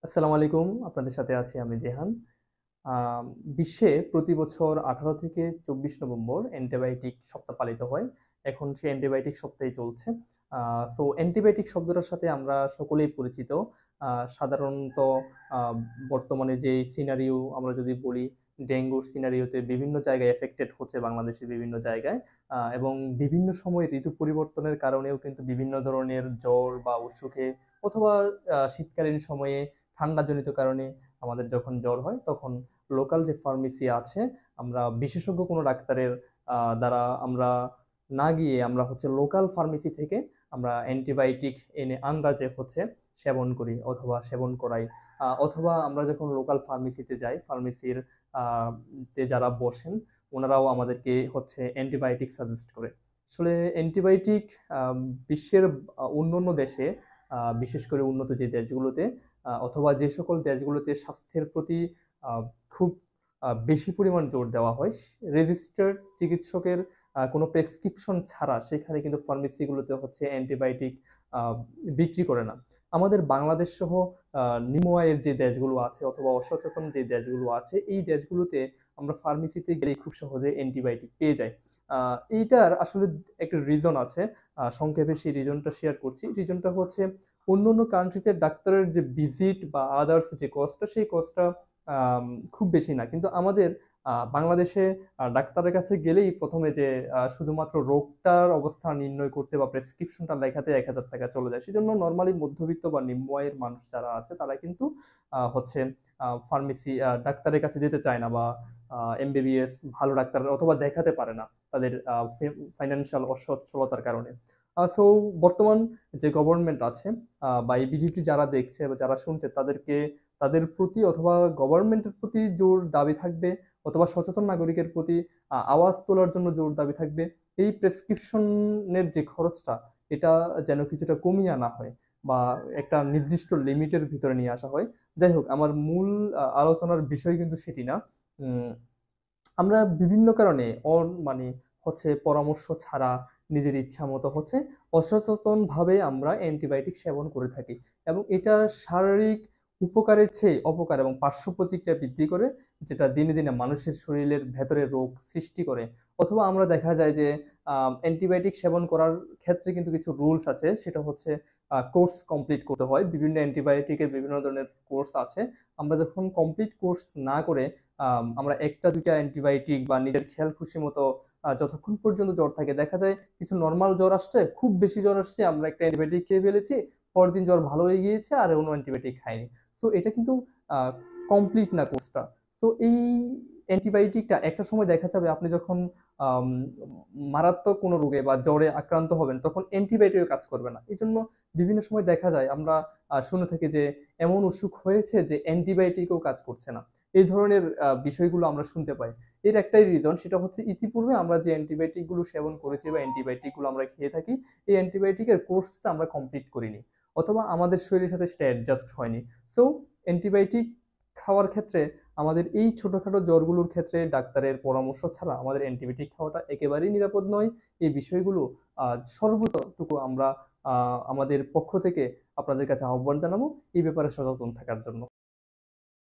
আসসালামু আলাইকুম। আপনাদের সাথে আছি আমি জেহান। আম বিশ্বে প্রতি বছর ১৮ থেকে ২৪ নভেম্বর অ্যান্টিবায়োটিক সপ্তাহ পালিত হয়। এখন সেই অ্যান্টিবায়োটিক সপ্তাহই চলছে। আ অ্যান্টিবায়োটিক শব্দটার সাথে আমরা সকলেই পরিচিত। সাধারণত আ বর্তমানে যে সিনারিও আমরা যদি বলি, ডেঙ্গুর সিনারিওতে বিভিন্ন জায়গায় এফেক্টেড হচ্ছে বাংলাদেশের বিভিন্ন জায়গায়। এবং বিভিন্ন সময় ঋতু পরিবর্তনের কারণেও কিন্তু বিভিন্ন ধরনের জ্বর বা অসুখে অথবা শীতকালীন সময়ে ঠান্ডাজনিত কারণে আমাদের যখন জ্বর হয় তখন লোকাল যে ফার্মেসি আছে, আমরা বিশেষজ্ঞ কোনো ডাক্তারের দ্বারা আমরা না গিয়ে আমরা হচ্ছে লোকাল ফার্মেসি থেকে আমরা অ্যান্টিবায়োটিক এনে আন্দাজে হচ্ছে সেবন করি অথবা সেবন করাই। অথবা আমরা যখন লোকাল ফার্মেসিতে যাই, ফার্মেসির তে যারা বসেন ওনারাও আমাদেরকে হচ্ছে অ্যান্টিবায়োটিক সাজেস্ট করে। আসলে অ্যান্টিবায়োটিক বিশ্বের অন্যান্য দেশে, বিশেষ করে উন্নত যে দেশগুলোতে অথবা যে সকল দেশগুলোতে স্বাস্থ্যের প্রতি খুব বেশি পরিমাণ জোর দেওয়া হয়, রেজিস্টার্ড চিকিৎসকের কোনো প্রেসক্রিপশন ছাড়া সেখানে কিন্তু ফার্মেসিগুলোতে হচ্ছে অ্যান্টিবায়োটিক বিক্রি করে না। আমাদের বাংলাদেশ সহ নিম্ন আয়ের যে দেশগুলো আছে অথবা অসচেতন যে দেশগুলো আছে, এই দেশগুলোতে আমরা ফার্মেসিতে গেলেই খুব সহজে অ্যান্টিবায়োটিক পেয়ে যাই। এইটার আসলে একটা রিজন আছে। সংক্ষেপে সেই রিজনটা শেয়ার করছি। রিজনটা হচ্ছে অন্যান্য কান্ট্রিতে ডাক্তারের যে ভিজিট বা আদার্স যে কস্টটা, সেই কস্টটা খুব বেশি না। কিন্তু আমাদের বাংলাদেশে ডাক্তারের কাছে গেলেই ১ম এ যে শুধুমাত্র রোগটার অবস্থা নির্ণয় করতে বা প্রেসক্রিপশনটা লেখাতে ৳১,০০০ চলে যায়। সেজন্য নরমালি মধ্যবিত্ত বা নিম্ন আয়ের মানুষ যারা আছে তারা কিন্তু হচ্ছে ফার্মেসি ডাক্তারের কাছে যেতে চায় না বা এমবিবিএস ভালো ডাক্তার অথবা দেখাতে পারে না তাদের ফাইন্যান্সিয়াল অসচ্ছলতার কারণে। সো বর্তমান যে গভর্নমেন্ট আছে বা এই ভিডিওটি যারা দেখছে বা যারা শুনছে তাদেরকে তাদের প্রতি অথবা গভর্নমেন্টের প্রতি জোর দাবি থাকবে অথবা সচেতন নাগরিকের প্রতি আওয়াজ তোলার জন্য জোর দাবি থাকবে। এই প্রেসক্রিপশনের যে খরচটা, এটা যেন কিছুটা কমিয়ে আনা হয় বা একটা নির্দিষ্ট লিমিটের ভিতরে নিয়ে আসা হয়। যাই হোক, আমার মূল আলোচনার বিষয় কিন্তু সেটি না। উম আমরা বিভিন্ন কারণে মানে হচ্ছে পরামর্শ ছাড়া নিজের ইচ্ছা মতো হচ্ছে অসচেতনভাবে আমরা অ্যান্টিবায়োটিক সেবন করে থাকি এবং এটা শারীরিক উপকারের চেয়ে অপকার এবং পার্শ্ব প্রতিক্রিয়া বৃদ্ধি করে, যেটা দিনে দিনে মানুষের শরীরের ভেতরে রোগ সৃষ্টি করে। অথবা আমরা দেখা যায় যে অ্যান্টিবায়োটিক সেবন করার ক্ষেত্রে কিন্তু কিছু রুলস আছে, সেটা হচ্ছে কোর্স কমপ্লিট করতে হয়। বিভিন্ন অ্যান্টিবায়োটিকের বিভিন্ন ধরনের কোর্স আছে। আমরা যখন কমপ্লিট কোর্স না করে আমরা ১টা ২টা অ্যান্টিবায়োটিক বা নিজের খেয়াল খুশি মতো যতক্ষণ পর্যন্ত জ্বর থাকে, দেখা যায় কিছু নরমাল জ্বর আসছে, খুব বেশি জ্বর আসছে, আমরা একটা অ্যান্টিবায়োটিক খেয়ে ফেলেছি, পরের দিন জ্বর ভালো হয়ে গিয়েছে আর অন্য অ্যান্টিবায়োটিক খাইনি। তো এটা কিন্তু আ কমপ্লিট না কোর্সটা। তো এই অ্যান্টিবায়োটিকটা একটা সময় দেখা যাবে আপনি যখন আম মারাত্মক কোনো রোগে বা জ্বরে আক্রান্ত হবেন তখন অ্যান্টিবায়োটিকও কাজ করবে না। এজন্য বিভিন্ন সময় দেখা যায় আমরা শুনে থাকি যে এমন অসুখ হয়েছে যে অ্যান্টিবায়োটিকও কাজ করছে না। এই ধরনের বিষয়গুলো আমরা শুনতে পাই। এর একটাই রিজন, সেটা হচ্ছে ইতিপূর্বে আমরা যে অ্যান্টিবায়োটিক গুলো সেবন করেছি বা অ্যান্টিবায়োটিক গুলো আমরা খেয়ে থাকি, এই অ্যান্টিবায়োটিকের কোর্সটা আমরা কমপ্লিট করিনি। অথবা আমাদের শরীরের সাথে সেটা অ্যাডজাস্ট হয়নি। সো অ্যান্টিবায়োটিক খাওয়ার ক্ষেত্রে আমাদের এই ছোটখাটো জ্বরগুলোর ক্ষেত্রে ডাক্তারের পরামর্শ ছাড়া আমাদের অ্যান্টিবায়োটিক খাওয়াটা একেবারেই নিরাপদ নয়। এই বিষয়গুলো সর্বতোটুকু আমরা আমাদের পক্ষ থেকে আপনাদের কাছে আহ্বান জানাবো এই ব্যাপারে সচেতন থাকার জন্য।